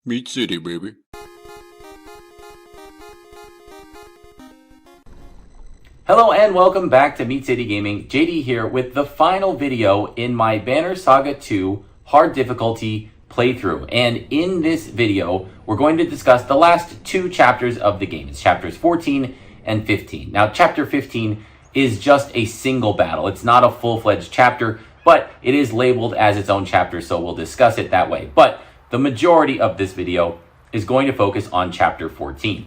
Meat City, baby. Hello and welcome back to Meat City Gaming. JD here with the final video in my Banner Saga 2 hard difficulty playthrough. And in this video, we're going to discuss the last two chapters of the game. It's chapters 14 and 15. Now, chapter 15 is just a single battle. It's not a full-fledged chapter, but it is labeled as its own chapter, so we'll discuss it that way. But the majority of this video is going to focus on chapter 14.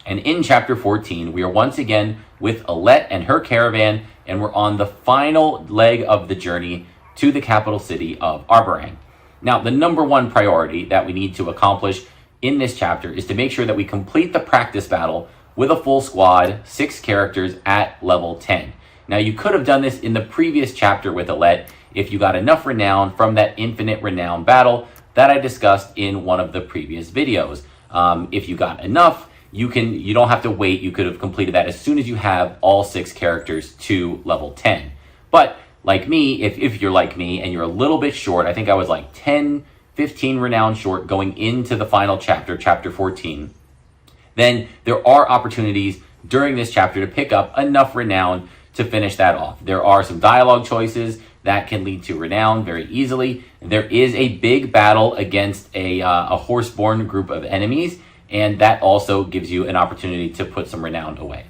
And in chapter 14, we are once again with Alette and her caravan, and we're on the final leg of the journey to the capital city of Arborang. Now, the number one priority that we need to accomplish in this chapter is to make sure that we complete the practice battle with a full squad, 6 characters at level 10. Now, you could have done this in the previous chapter with Alette if you got enough renown from that infinite renown battle that I discussed in one of the previous videos. If you got enough, you don't have to wait. You could have completed that as soon as you have all 6 characters to level 10. But like me, if you're like me and you're a little bit short, I think I was like 10, 15 renown short going into the final chapter, chapter 14, then there are opportunities during this chapter to pick up enough renown to finish that off. There are some dialogue choices that can lead to renown very easily. There is a big battle against a horse-born group of enemies, and that also gives you an opportunity to put some renown away.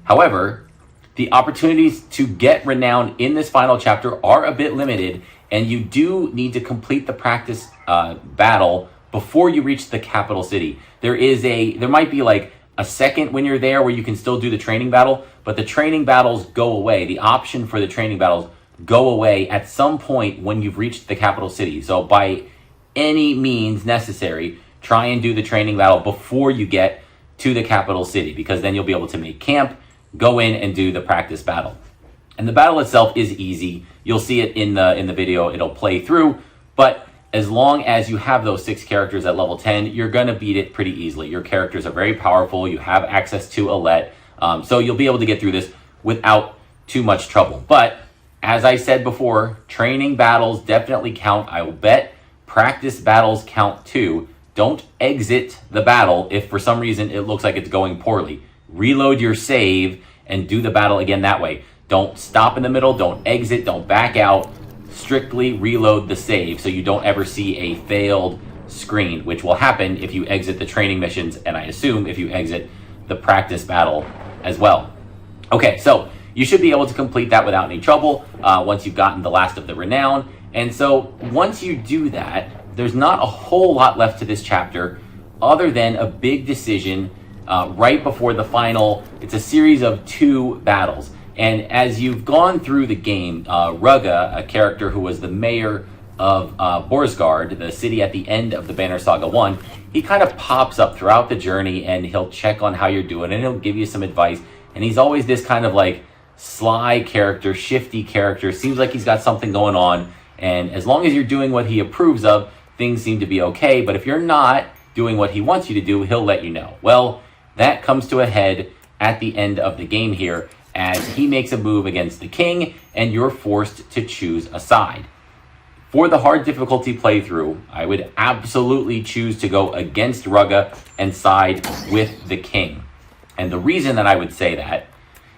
However, the opportunities to get renown in this final chapter are a bit limited, and you do need to complete the practice battle before you reach the capital city. There might be like a second when you're there where you can still do the training battle, but the training battles go away. The option for the training battles go away at some point when you've reached the capital city. So by any means necessary, try and do the training battle before you get to the capital city, because then you'll be able to make camp, go in and do the practice battle. And the battle itself is easy. You'll see it in the video. It'll play through, but as long as you have those 6 characters at level 10, you're going to beat it pretty easily. Your characters are very powerful. You have access to Alette, so you'll be able to get through this without too much trouble. But as I said before, training battles definitely count. I will bet practice battles count too. Don't exit the battle if for some reason it looks like it's going poorly. Reload your save and do the battle again that way. Don't stop in the middle. Don't exit. Don't back out. Strictly reload the save so you don't ever see a failed screen, which will happen if you exit the training missions, and I assume if you exit the practice battle as well. Okay, so you should be able to complete that without any trouble once you've gotten the last of the renown. And so once you do that, there's not a whole lot left to this chapter other than a big decision right before the final. It's a series of 2 battles. And as you've gone through the game, Rugga, a character who was the mayor of Borsgard, the city at the end of the Banner Saga 1, he kind of pops up throughout the journey and he'll check on how you're doing and he'll give you some advice. And he's always this kind of like sly character, shifty character. Seems like he's got something going on. And as long as you're doing what he approves of, things seem to be okay. But if you're not doing what he wants you to do, he'll let you know. Well, that comes to a head at the end of the game here, as he makes a move against the king, and you're forced to choose a side. For the hard difficulty playthrough, I would absolutely choose to go against Rugga and side with the king. And the reason that I would say that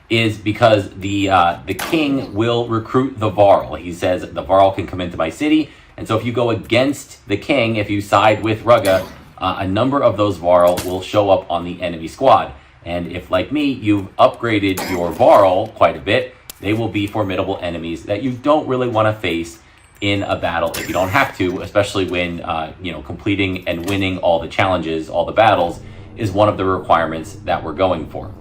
is because the king will recruit the Varl. He says the Varl can come into my city, and so if you go against the king, if you side with Rugga, a number of those Varl will show up on the enemy squad. And if, like me, you've upgraded your Varl quite a bit, they will be formidable enemies that you don't really want to face in a battle if you don't have to, especially when, completing and winning all the challenges, all the battles, is one of the requirements that we're going for.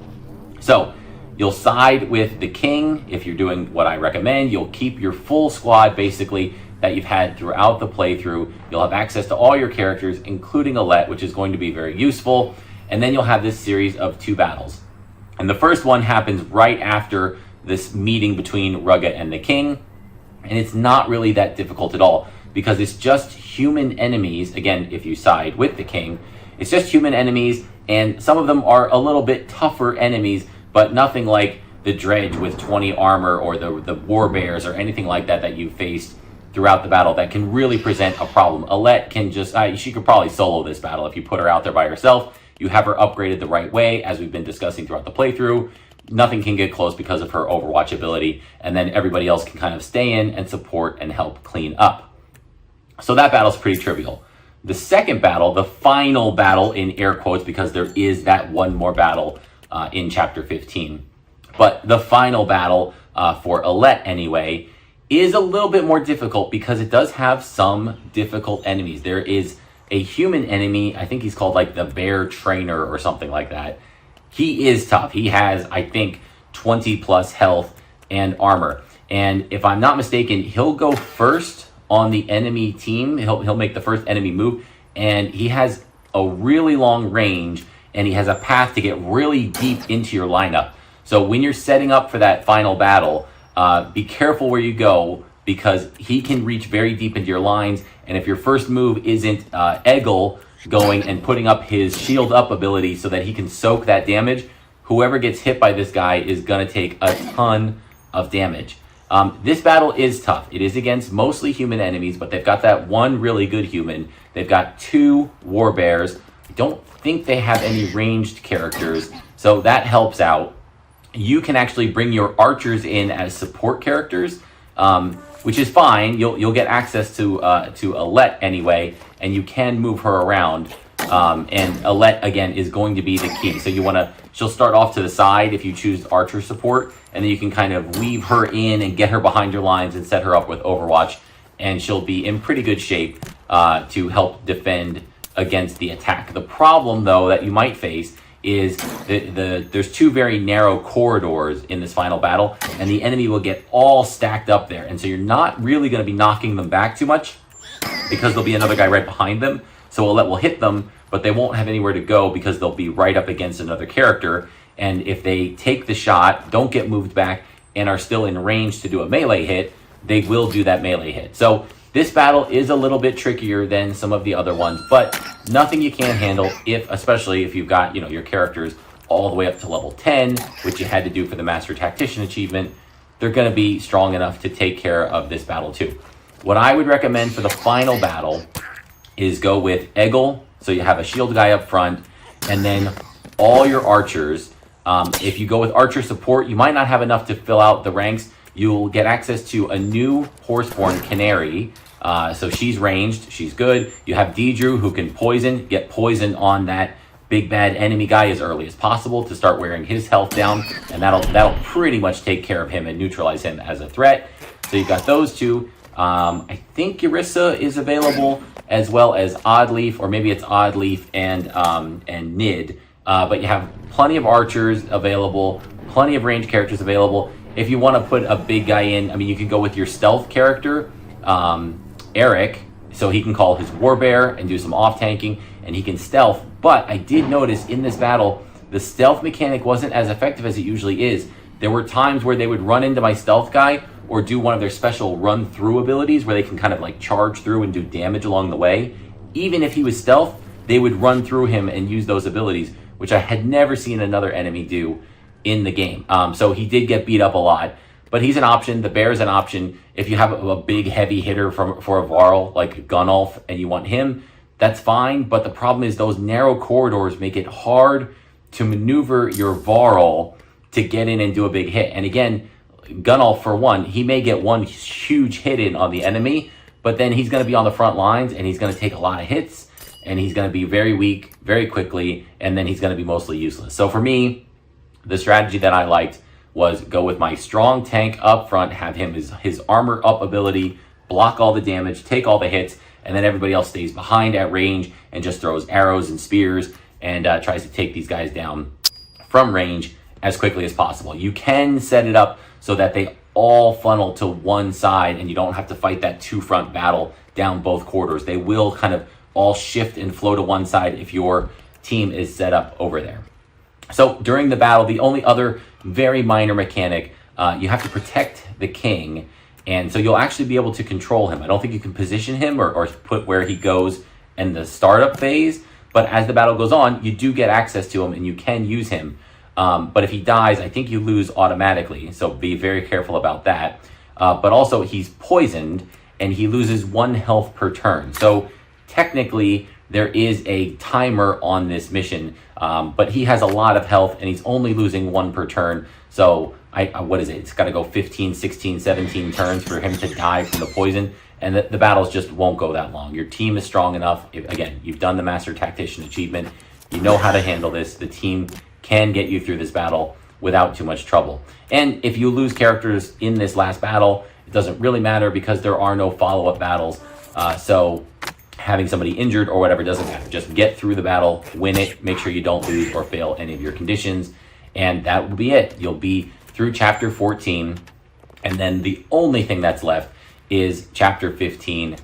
So you'll side with the king. If you're doing what I recommend, you'll keep your full squad, basically, that you've had throughout the playthrough. You'll have access to all your characters, including Alette, which is going to be very useful. And then you'll have this series of 2 battles. And the first one happens right after this meeting between Rugga and the king. And it's not really that difficult at all, because it's just human enemies. Again, if you side with the king, it's just human enemies. And some of them are a little bit tougher enemies, but nothing like the Dredge with 20 armor or the war bears or anything like that that you faced throughout the battle that can really present a problem. Alette can just, she could probably solo this battle if you put her out there by herself. You have her upgraded the right way, as we've been discussing throughout the playthrough. Nothing can get close because of her Overwatch ability, and then everybody else can kind of stay in and support and help clean up. So that battle's pretty trivial. The second battle, the final battle in air quotes, because there is that one more battle in Chapter 15. But the final battle for Alette anyway is a little bit more difficult because it does have some difficult enemies. There is a human enemy, I think he's called like the Bear Trainer or something like that. He is tough. He has, I think, 20 plus health and armor. And if I'm not mistaken, he'll go first on the enemy team. He'll make the first enemy move. And he has a really long range, and he has a path to get really deep into your lineup. So when you're setting up for that final battle, be careful where you go, because he can reach very deep into your lines. And if your first move isn't Eggle going and putting up his shield up ability so that he can soak that damage, whoever gets hit by this guy is going to take a ton of damage. This battle is tough. It is against mostly human enemies, but they've got that one really good human. They've got 2 war bears. I don't think they have any ranged characters, so that helps out. You can actually bring your archers in as support characters, which is fine. You'll get access to Alette anyway, and you can move her around. And Alette again is going to be the key. So she'll start off to the side if you choose archer support, and then you can kind of weave her in and get her behind your lines and set her up with Overwatch, and she'll be in pretty good shape to help defend against the attack. The problem though that you might face is there's 2 very narrow corridors in this final battle, and the enemy will get all stacked up there. And so you're not really going to be knocking them back too much, because there'll be another guy right behind them. So Alette will hit them, but they won't have anywhere to go because they'll be right up against another character. And if they take the shot, don't get moved back, and are still in range to do a melee hit, they will do that melee hit. So this battle is a little bit trickier than some of the other ones, but nothing you can't handle, especially if you've got, your characters all the way up to level 10, which you had to do for the Master Tactician achievement. They're going to be strong enough to take care of this battle too. What I would recommend for the final battle is go with Eggle, so you have a shield guy up front, and then all your archers. If you go with archer support, you might not have enough to fill out the ranks. You'll get access to a new horseborn canary. So she's ranged, she's good. You have Deidre, who can get poison on that big bad enemy guy as early as possible to start wearing his health down, and that'll pretty much take care of him and neutralize him as a threat. So you've got those 2. I think Yarissa is available, as well as Oddleaf, or maybe it's Oddleaf and Nid. But you have plenty of archers available, plenty of ranged characters available. If you want to put a big guy in, you can go with your stealth character, Eric, so he can call his warbear and do some off-tanking, and he can stealth. But I did notice in this battle, the stealth mechanic wasn't as effective as it usually is. There were times where they would run into my stealth guy, or do one of their special run-through abilities where they can kind of like charge through and do damage along the way. Even if he was stealth, they would run through him and use those abilities, which I had never seen another enemy do in the game. So he did get beat up a lot, but he's an option. The bear is an option. If you have a big heavy hitter for a Varl like Gunnulf and you want him, that's fine. But the problem is those narrow corridors make it hard to maneuver your Varl to get in and do a big hit. And again, Gunnulf, for one, he may get one huge hit in on the enemy, but then he's going to be on the front lines and he's going to take a lot of hits, and he's going to be very weak very quickly, and then he's going to be mostly useless. So for me, the strategy that I liked was go with my strong tank up front, have him his armor up ability, block all the damage, take all the hits, and then everybody else stays behind at range and just throws arrows and spears and tries to take these guys down from range as quickly as possible. You can set it up so that they all funnel to one side and you don't have to fight that 2-front battle down both corridors. They will kind of all shift and flow to one side if your team is set up over there. So during the battle, the only other very minor mechanic, you have to protect the king, and so you'll actually be able to control him. I don't think you can position him or put where he goes in the startup phase, but as the battle goes on, you do get access to him and you can use him. But if he dies, I think you lose automatically, so be very careful about that. But also, he's poisoned, and he loses 1 health per turn. So technically, there is a timer on this mission, but he has a lot of health, and he's only losing 1 per turn. So what is it? It's got to go 15, 16, 17 turns for him to die from the poison, and the battles just won't go that long. Your team is strong enough. Again, you've done the Master Tactician achievement. You know how to handle this. The team can get you through this battle without too much trouble. And if you lose characters in this last battle, it doesn't really matter because there are no follow-up battles. So having somebody injured or whatever doesn't matter. Just get through the battle, win it, make sure you don't lose or fail any of your conditions, and that will be it. You'll be through chapter 14, and then the only thing that's left is chapter 15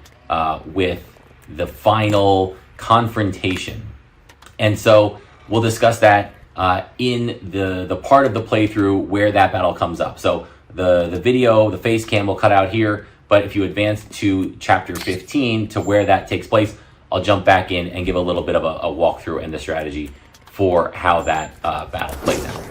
with the final confrontation. And so we'll discuss that in the part of the playthrough where that battle comes up. So the video, the face cam will cut out here, but if you advance to chapter 15 to where that takes place, I'll jump back in and give a little bit of a walkthrough and the strategy for how that battle plays out.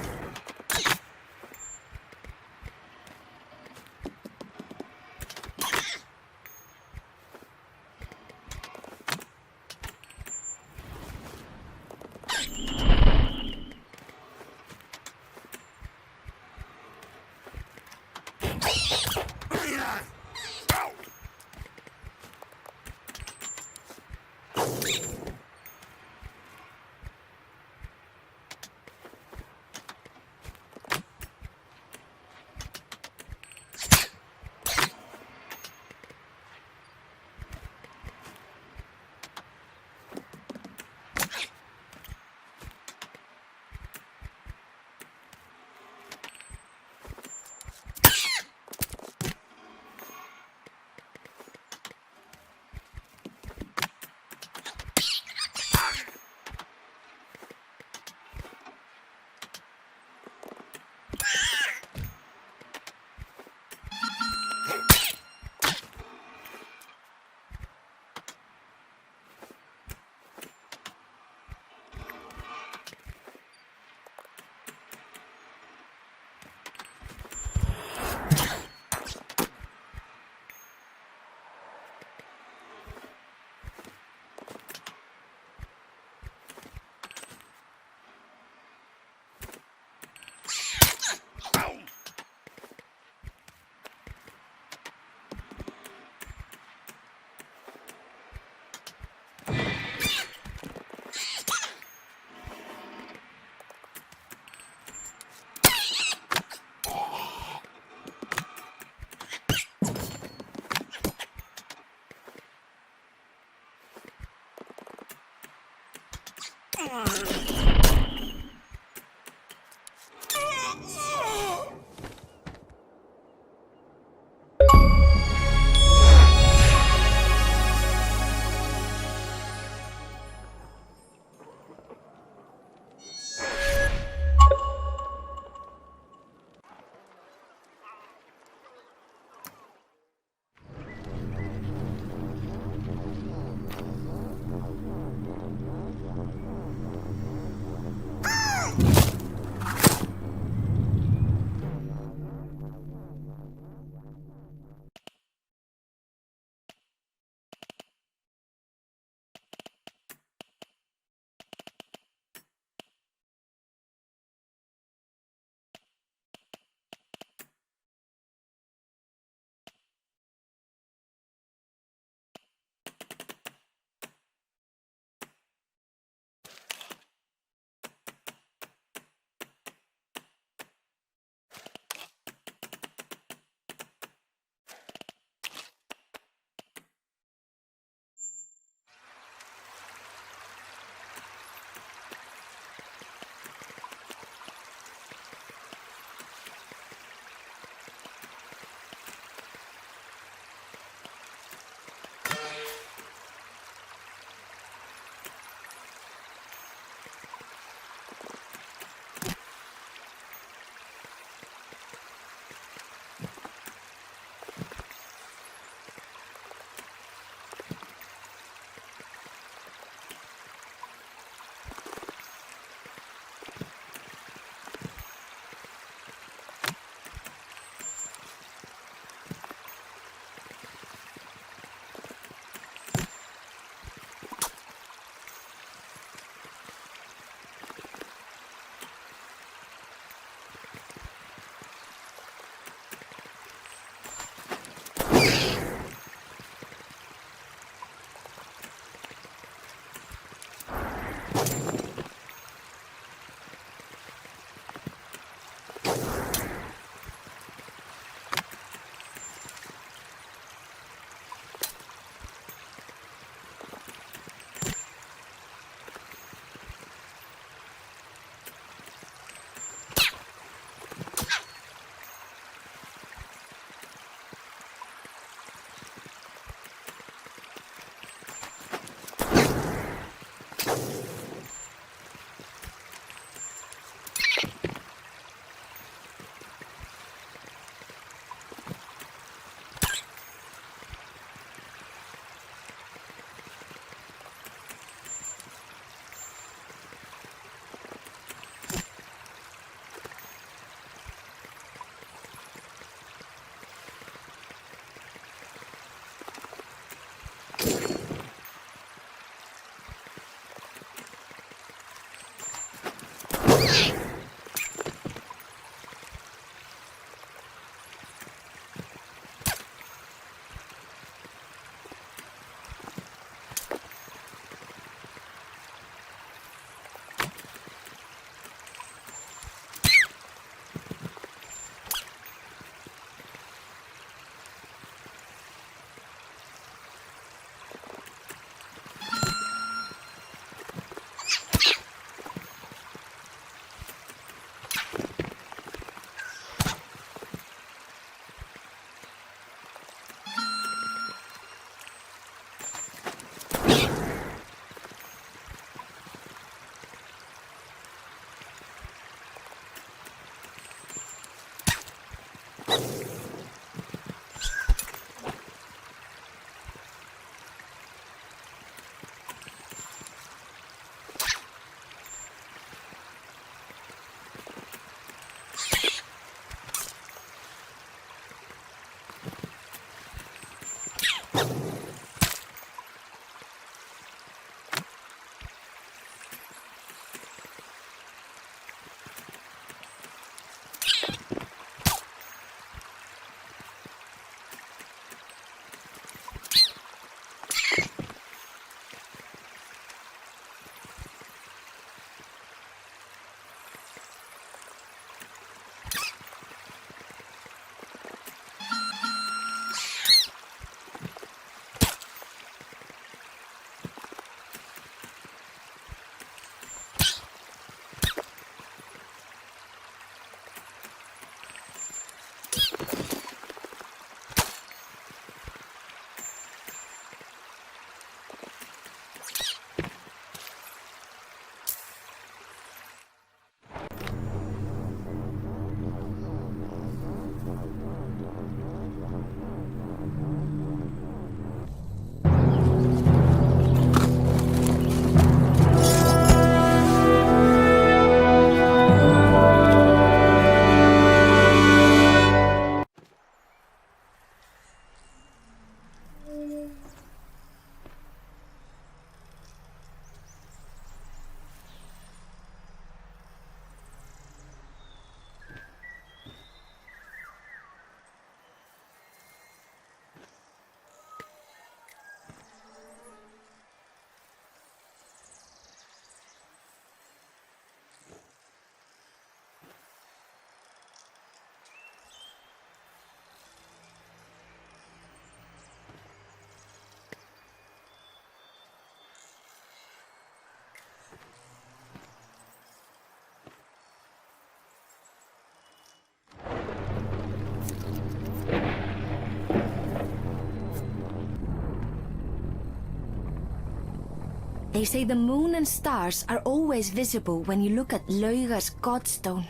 They say the moon and stars are always visible when you look at Lauga's godstone.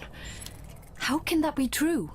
How can that be true?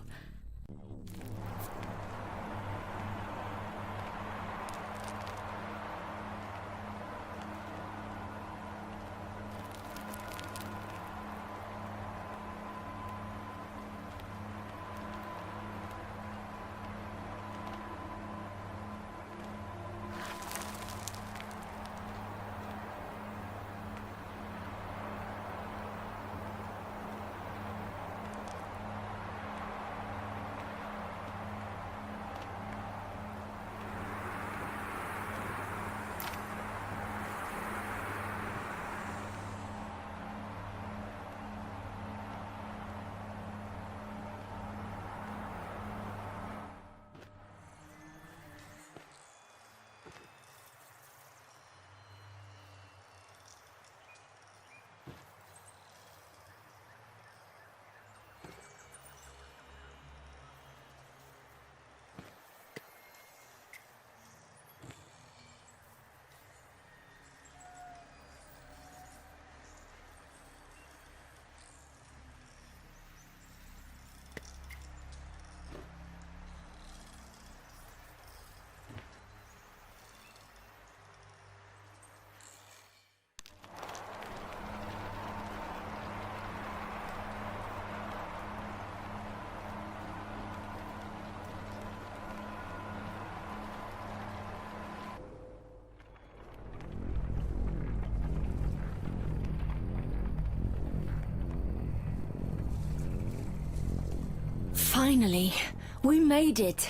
Finally, we made it.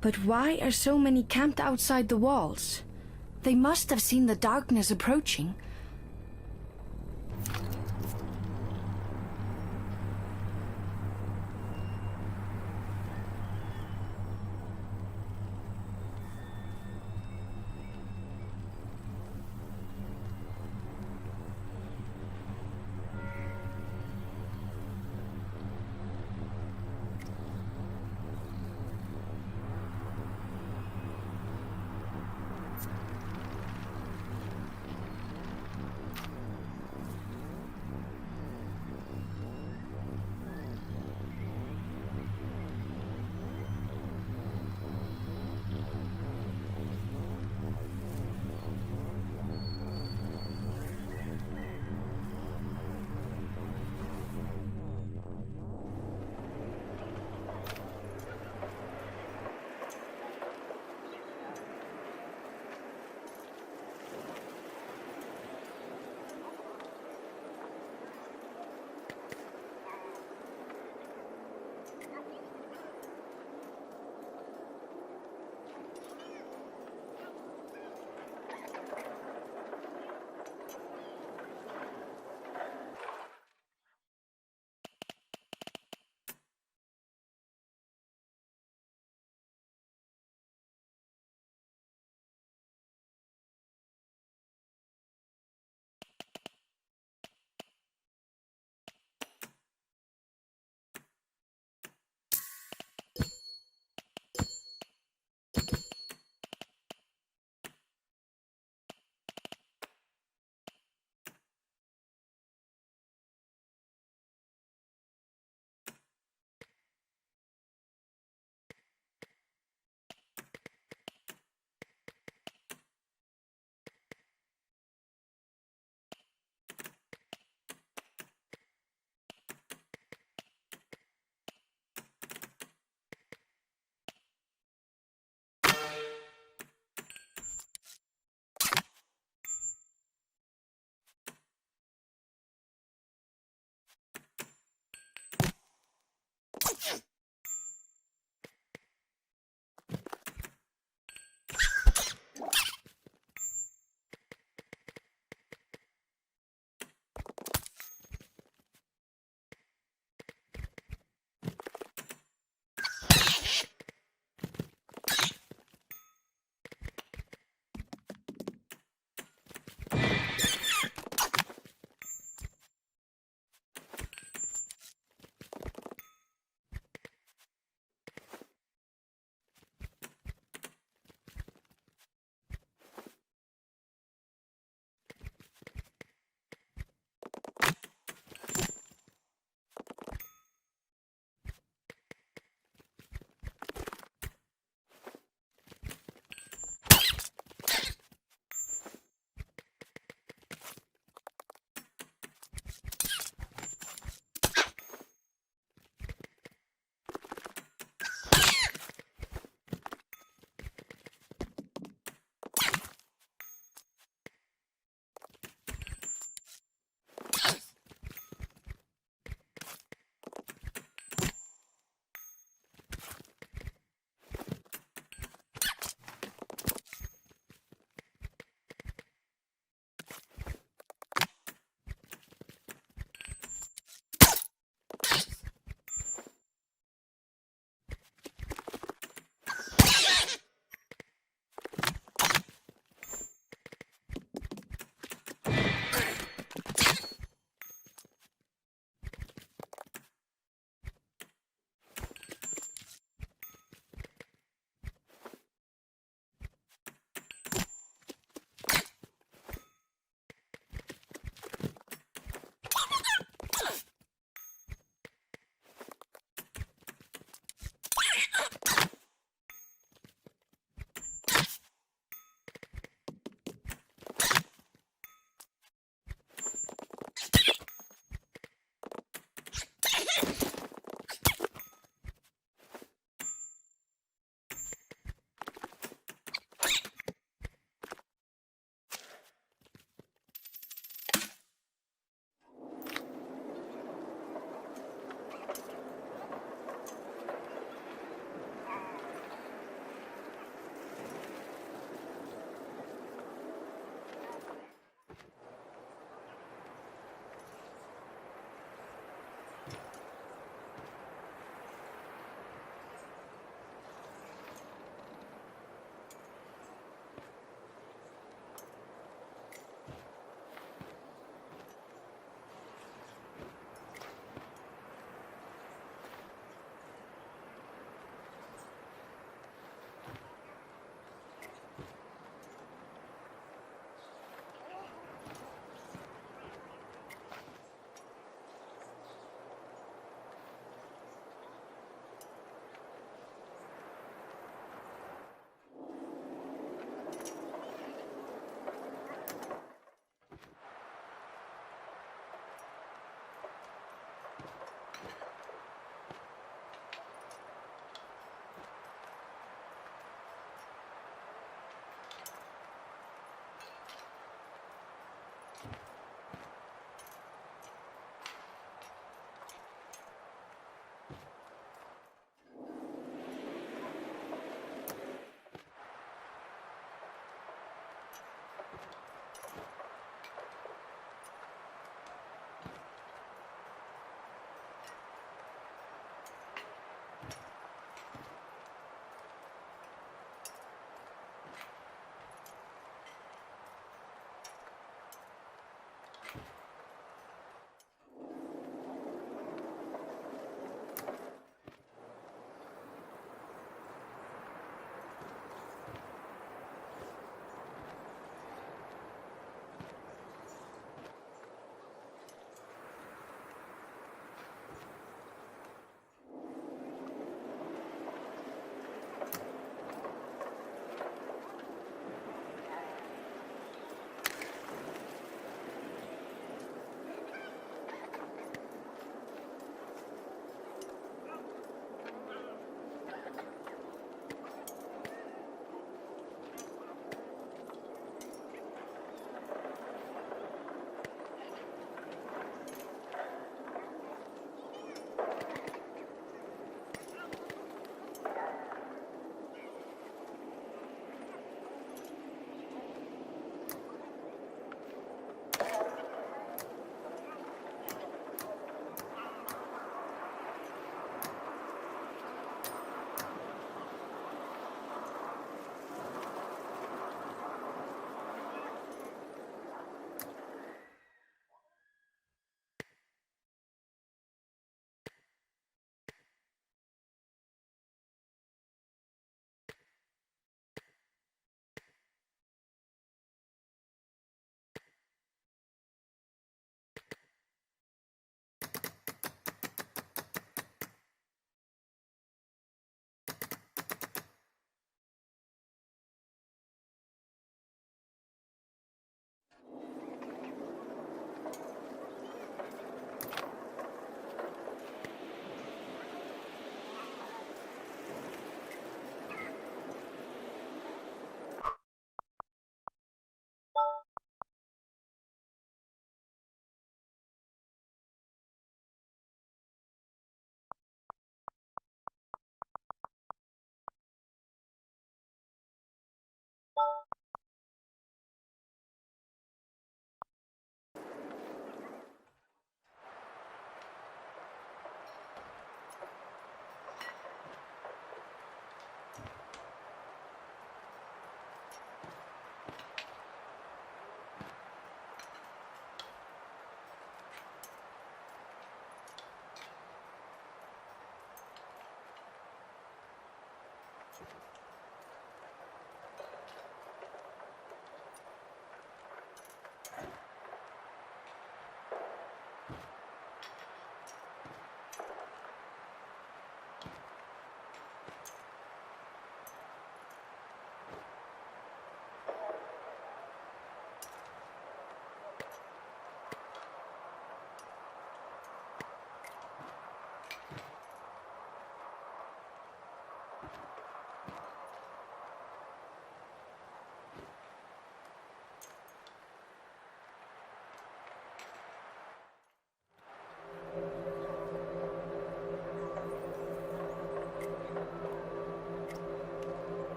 But why are so many camped outside the walls? They must have seen the darkness approaching.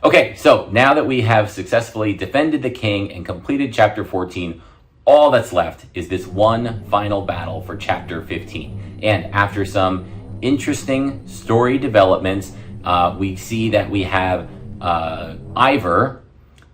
Okay, so now that we have successfully defended the king and completed chapter 14, all all that's left is this one final battle for Chapter 15. And after some interesting story developments, we see that we have Iver,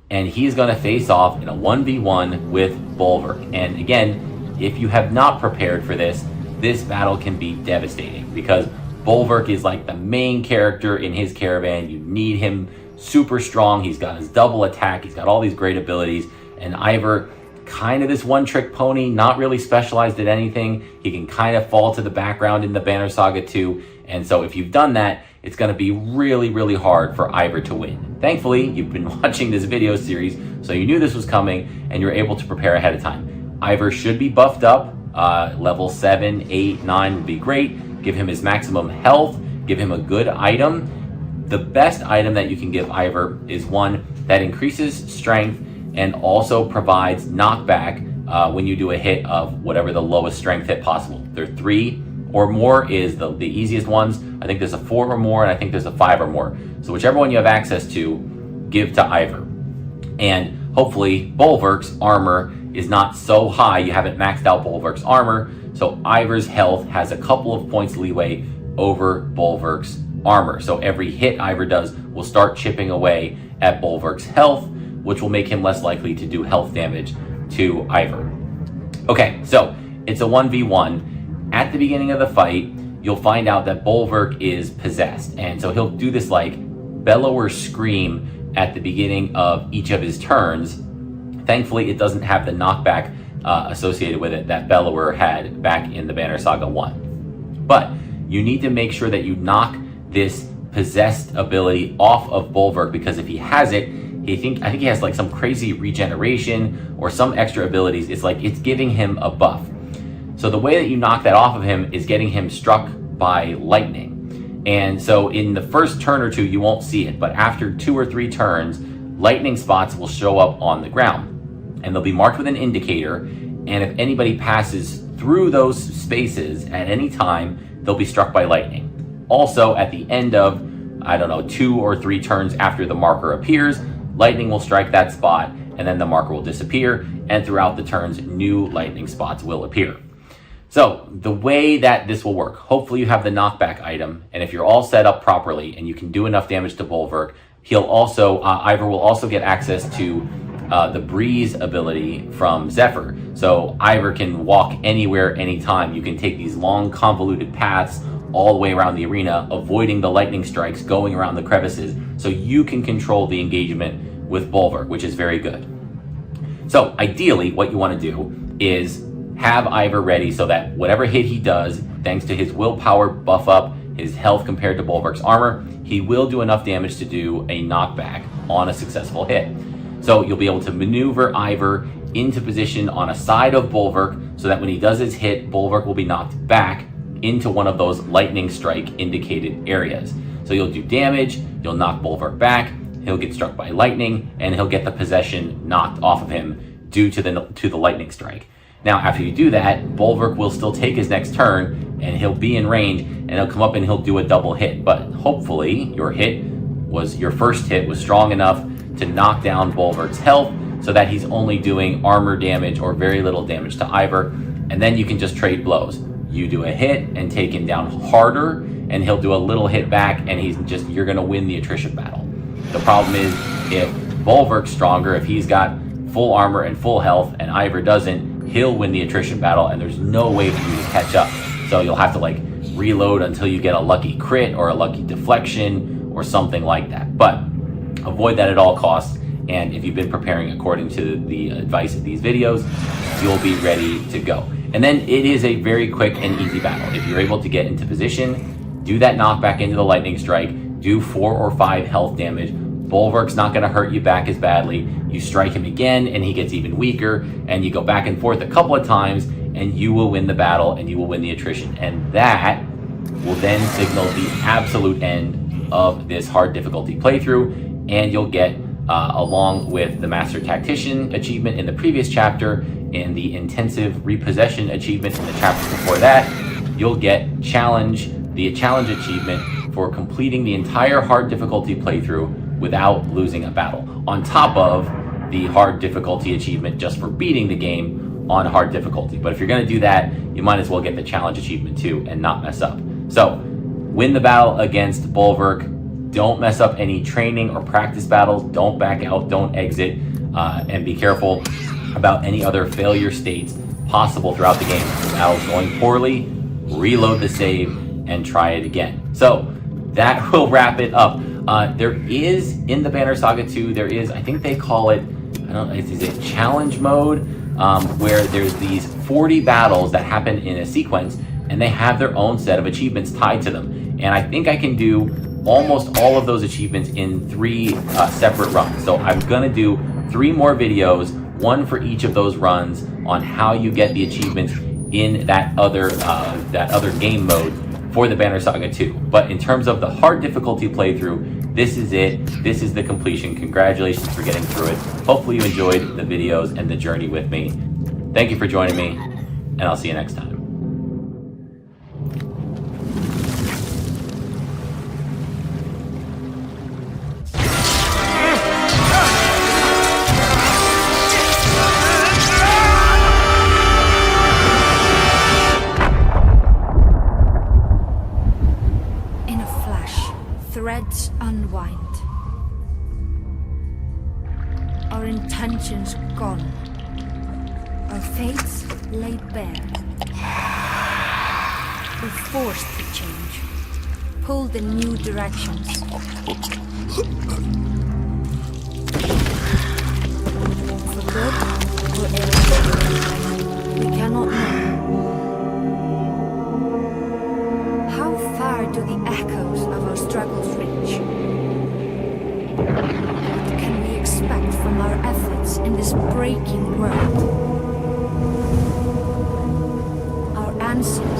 and he's going to face off in a 1v1 with Bolverk. And again, if you have not prepared for this, this battle can be devastating because Bolverk is like the main character in his caravan. You need him super strong. He's got his double attack. He's got all these great abilities. And Iver, kind of this one-trick pony, not really specialized at anything. He can kind of fall to the background in the Banner Saga 2. And so if you've done that, it's going to be really, really hard for Iver to win. Thankfully, you've been watching this video series, so you knew this was coming, and you're able to prepare ahead of time. Iver should be buffed up. Level 7, 8, 9 would be great. Give him his maximum health. Give him a good item. The best item that you can give Iver is one that increases strength and also provides knockback when you do a hit of whatever the lowest strength hit possible. There are 3 or more is the easiest ones. I think there's a 4 or more, and I think there's a 5 or more. So whichever one you have access to, give to Iver. And hopefully Bolverk's armor is not so high you haven't maxed out Bolverk's armor, so Iver's health has a couple of points leeway over Bolverk's armor. So every hit Iver does will start chipping away at Bolverk's health, which will make him less likely to do health damage to Iver. Okay, so it's a 1v1. At the beginning of the fight, you'll find out that Bolverk is possessed, and so he'll do this like bellower scream at the beginning of each of his turns. Thankfully, it doesn't have the knockback associated with it that Bellower had back in the Banner Saga 1. But you need to make sure that you knock this possessed ability off of Bolverk, because if he has it, I think he has like some crazy regeneration or some extra abilities. It's like it's giving him a buff. So the way that you knock that off of him is getting him struck by lightning. And so in the first turn or 2, you won't see it, but after 2 or 3 turns, lightning spots will show up on the ground. And they'll be marked with an indicator, and if anybody passes through those spaces at any time, they'll be struck by lightning. Also, at the end of, 2 or 3 turns after the marker appears, lightning will strike that spot, and then the marker will disappear, and throughout the turns, new lightning spots will appear. So, the way that this will work, hopefully you have the knockback item, and if you're all set up properly, and you can do enough damage to Bolverk, Iver will also get access to the breeze ability from Zephyr. So Iver can walk anywhere, anytime. You can take these long, convoluted paths all the way around the arena, avoiding the lightning strikes, going around the crevices. So you can control the engagement with Bolverk, which is very good. So ideally, what you want to do is have Iver ready so that whatever hit he does, thanks to his willpower buff up, his health compared to Bolverk's armor, he will do enough damage to do a knockback on a successful hit. So you'll be able to maneuver Iver into position on a side of Bolverk so that when he does his hit, Bolverk will be knocked back into one of those lightning strike indicated areas. So you'll do damage, you'll knock Bolverk back, he'll get struck by lightning, and he'll get the possession knocked off of him due to the lightning strike. Now, after you do that, Bolverk will still take his next turn, and he'll be in range, and he'll come up and he'll do a double hit. But hopefully, your first hit was strong enough to knock down Bolverk's health, so that he's only doing armor damage or very little damage to Iver, and then you can just trade blows. You do a hit and take him down harder, and he'll do a little hit back, and you're going to win the attrition battle. The problem is, if Bolverk's stronger, if he's got full armor and full health, and Iver doesn't, he'll win the attrition battle, and there's no way for you to catch up. So you'll have to reload until you get a lucky crit or a lucky deflection or something like that. But avoid that at all costs, and if you've been preparing according to the advice of these videos, you'll be ready to go. And then it is a very quick and easy battle. If you're able to get into position, do that knockback into the lightning strike, do 4 or 5 health damage. Bolverk's not going to hurt you back as badly. You strike him again and he gets even weaker, and you go back and forth a couple of times, and you will win the battle and you will win the attrition. And that will then signal the absolute end of this hard difficulty playthrough, and you'll get, along with the Master Tactician achievement in the previous chapter and the intensive repossession achievement in the chapter before that, you'll get the challenge achievement for completing the entire hard difficulty playthrough without losing a battle, on top of the hard difficulty achievement just for beating the game, on hard difficulty. But if you're going to do that, you might as well get the challenge achievement too and not mess up. So win the battle against Bolverk. Don't mess up any training or practice battles. Don't back out, don't exit, and be careful about any other failure states possible throughout the game. If the battle's going poorly, reload the save and try it again. So that will wrap it up. There is, in the Banner Saga 2, there is, I think they call it, I don't know, is it challenge mode? Where there's these 40 battles that happen in a sequence, and they have their own set of achievements tied to them. And I think I can do almost all of those achievements in 3 separate runs. So I'm gonna do 3 more videos, one for each of those runs, on how you get the achievements in that other game mode for the Banner Saga 2. But in terms of the hard difficulty playthrough, this is it. This is the completion. Congratulations for getting through it. Hopefully you enjoyed the videos and the journey with me. Thank you for joining me, and I'll see you next time. Threads unwind. Our intentions gone. Our fates laid bare. We're forced to change. Pulled in new directions. For good or ill, we cannot know. How far do the echoes of our struggles reach? What can we expect from our efforts in this breaking world? Our answer